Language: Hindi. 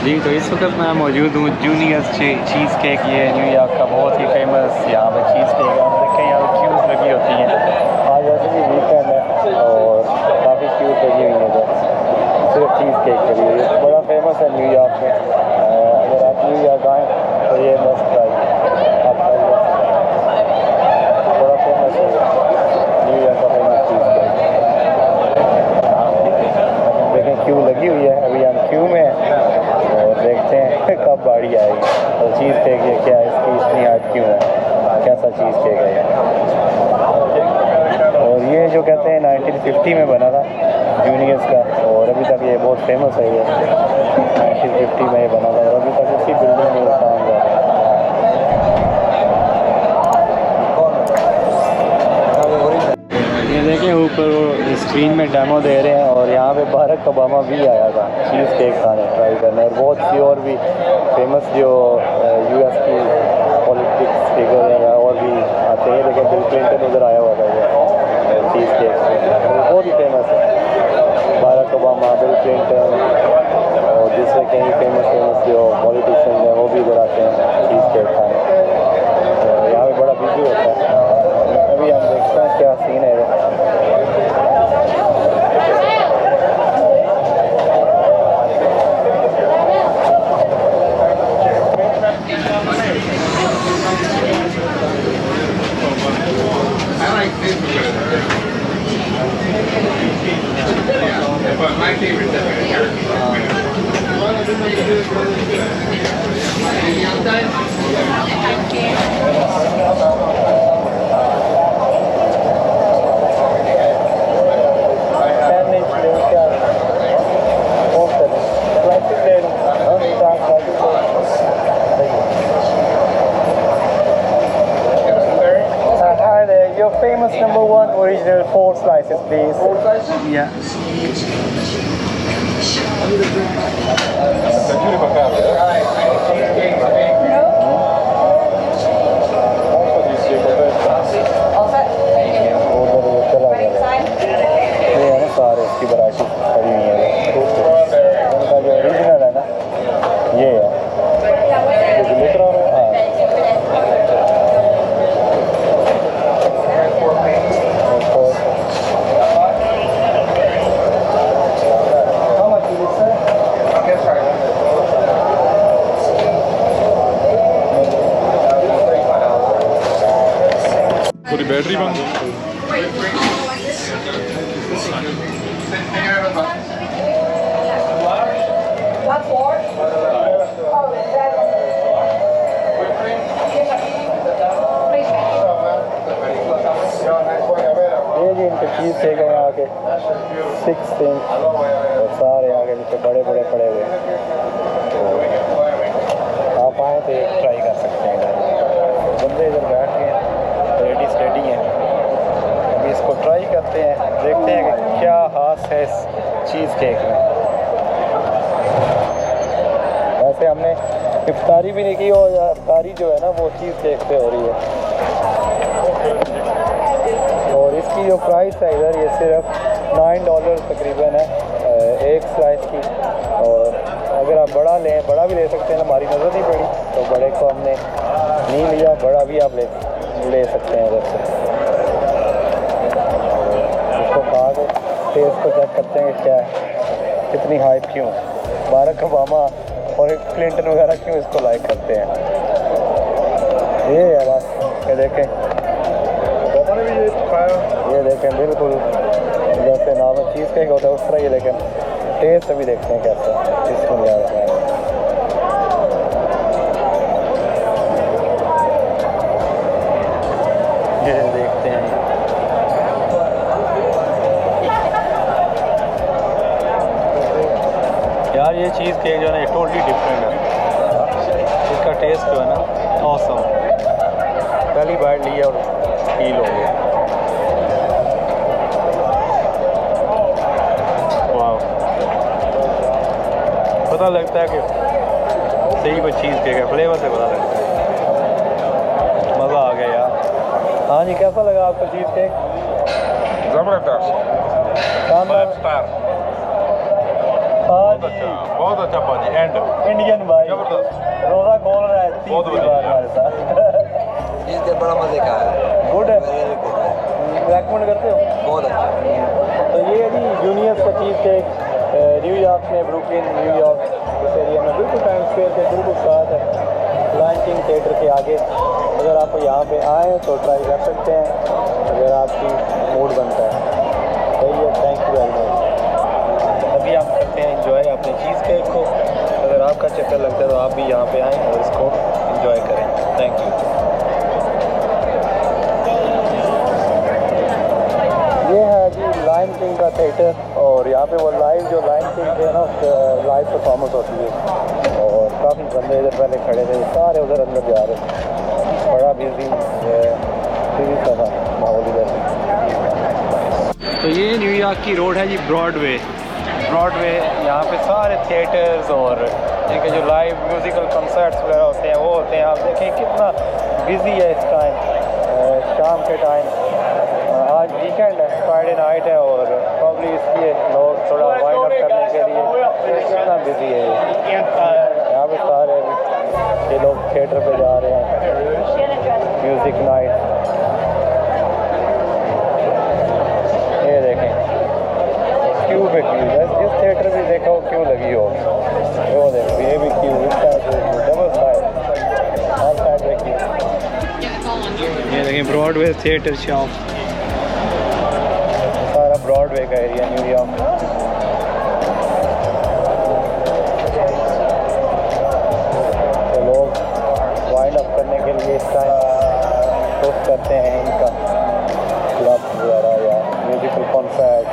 जी, तो इस वक्त मैं मौजूद हूँ जूनियर्स चीज़ केक, ये न्यूयॉर्क का बहुत ही फेमस यहाँ पे चीज़ केक। आप देखें यहाँ पे क्यूज़ लगी होती हैं। आज वैसे भी वीकेंड है और काफ़ी क्यूज़ लगी हुई हैं जो सिर्फ चीज़ केक के लिए। बड़ा फेमस है न्यूयॉर्क में। अगर आप न्यूयॉर्क आएँ तो ये मस्ट ट्राई आप बड़ा फेमस है न्यूयॉर्क का फेमस चीज़ केक। देखें क्यू लगी हुई है, अभी हम क्यू में हैं और देखते हैं कब बारी आएगी। और चीज़ केक ये क्या है, इसकी इतनी हाइप क्यों है, कैसा चीज़ केक है ये। और ये जो कहते हैं 1950 में बना था जूनियर्स का, और अभी तक ये बहुत फेमस है। ये 1950 में ये बना था और अभी तक उसी बिल्डिंग में काम कर रहा है। ये देखें ऊपर वो स्क्रीन में डेमो दे रहे हैं और यहाँ पे बारक ओबामा भी आया था चीज़ केक खाने ट्राई करने, और बहुत सी और भी फेमस जो यूएस की पॉलिटिक्स फिगर है और भी आते हैं। लेकिन बिल क्लिंटन उधर आया हुआ था ये चीज़ केक, बहुत ही फेमस है। बारक ओबामा, बिल क्लिंटन और दूसरे कई फेमस जो पॉलिटिशियन हैं वो भी इधर आते हैं चीज़ केक खाने। तो यहाँ पे बड़ा बिजी होता है। अभी हम देखते हैं क्या सीन है। But my favorite is here. Your famous number one original 4 slices, please. 4 slices? Yeah. सारे इसकी वैरायटी खड़ी हुई है। उनका जो ओरिजिनल है ना ये है, जो लिख रहा हूँ। पूरी बैटरी बंद। ये जी इनके चीज़ केक है यहाँ के 6 इंच और सारे आगे नीचे बड़े बड़े पड़े हुए। तो आप आए तो एक ट्राई कर सकते हैं इधर। बंदे इधर बैठ गए हैं, रेडी स्टेडी हैं। अभी इसको ट्राई करते हैं, देखते हैं कि क्या खास है इस चीज़ केक में। वैसे हमने इफ्तारी भी नहीं की और इफ्तारी जो है ना वो चीज़ केक पे हो रही है। और इसकी जो प्राइस है इधर ये सिर्फ $9 तकरीबन है एक स्लाइस की। और अगर आप बड़ा लें, बड़ा भी ले सकते हैं, हमारी नज़र नहीं पड़ी तो बड़े को हमने नहीं लिया, बड़ा भी आप ले सकते हैं इधर से। इसको खा के टेस्ट को चेक करते हैं कि क्या है, कितनी हाइप क्यों, बारक ओबामा और क्लिंटन वगैरह क्यों इसको लाइक करते हैं। ये है बस, ये देखें, ये देखें बिल्कुल जैसे नाम है चीज़ केक होता है उस तरह ये, लेकिन टेस्ट अभी देखते हैं कैसा इसको ले रहा है। ये देखते हैं। यार ये चीज़ केक जो है ना ये टोटली डिफरेंट है। इसका टेस्ट जो है ना ऑसम, पहली बाइट ली और फील हो गया। वाह, पता लगता है कि सही कोई चीज़ केक है, फ्लेवर से पता लगता है। मज़ा आ गया यार। हाँ जी, कैसा लगा आपको चीज़ केक? ज़बरदस्त, शानदार। बहुत अच्छा पाजी एंड इंडियन भाई जबरदस्त रोजा खोल रहा है बहुत तीसरी बार हमारे साथ चीज़ बड़ा मज़े का है, गुड है वेरी गुड है, रेकमेंड करते हो बहुत अच्छा। तो ये है जी जूनियर्स का चीज़ केक न्यूयॉर्क में ब्रुकलिन न्यूयॉर्क इस एरिया में बिल्कुल टाइम स्क्वायर के बिल्कुल साथ है लायन किंग थिएटर के आगे अगर आप यहाँ पे आएँ तो ट्राई कर सकते हैं अगर आपकी मूड बनता है सही है थैंक यू वेरी मच अभी आप करते हैं इंजॉय अपने चीज़ केक को अगर आपका चक्कर लगता है तो आप भी यहाँ पे आएँ और इसको इंजॉय करें थैंक यू ये है जी लायन किंग का थिएटर और यहाँ पे वो लाइव जो लायन किंग थे ना लाइव परफॉर्मेंस होती है और काफ़ी बंदे इधर पहले खड़े थे सारे उधर अंदर जा रहे बड़ा बिजी सा था माहौल इधर तो ये न्यूयॉर्क की रोड है जी ब्रॉडवे यहाँ पे सारे थिएटर्स और इनके जो लाइव म्यूज़िकल कंसर्ट्स वगैरह होते हैं वो होते हैं आप देखें कितना बिजी है इस टाइम शाम के टाइम आज वीकेंड है फ्राइडे नाइट है और प्रॉब्ली इसलिए लोग थोड़ा वाइंड अप करने के लिए कितना बिजी है यहाँ पे सारे ये लोग थिएटर पे जा रहे हैं म्यूज़िक नाइट ये देखें क्यों पे क्यों जिस थिएटर भी देखा हो क्यों लगी हो वो देखो ये भी क्यों डबल साइड हर साइड देखिए ये देखें ब्रॉडवे थिएटर शॉप सारा ब्रॉडवे का एरिया न्यूयॉर्क तो लोग वाइंड अप करने के लिए इस टाइम पोस्ट करते हैं इनका क्लब वगैरह या म्यूजिकल कॉन्सर्ट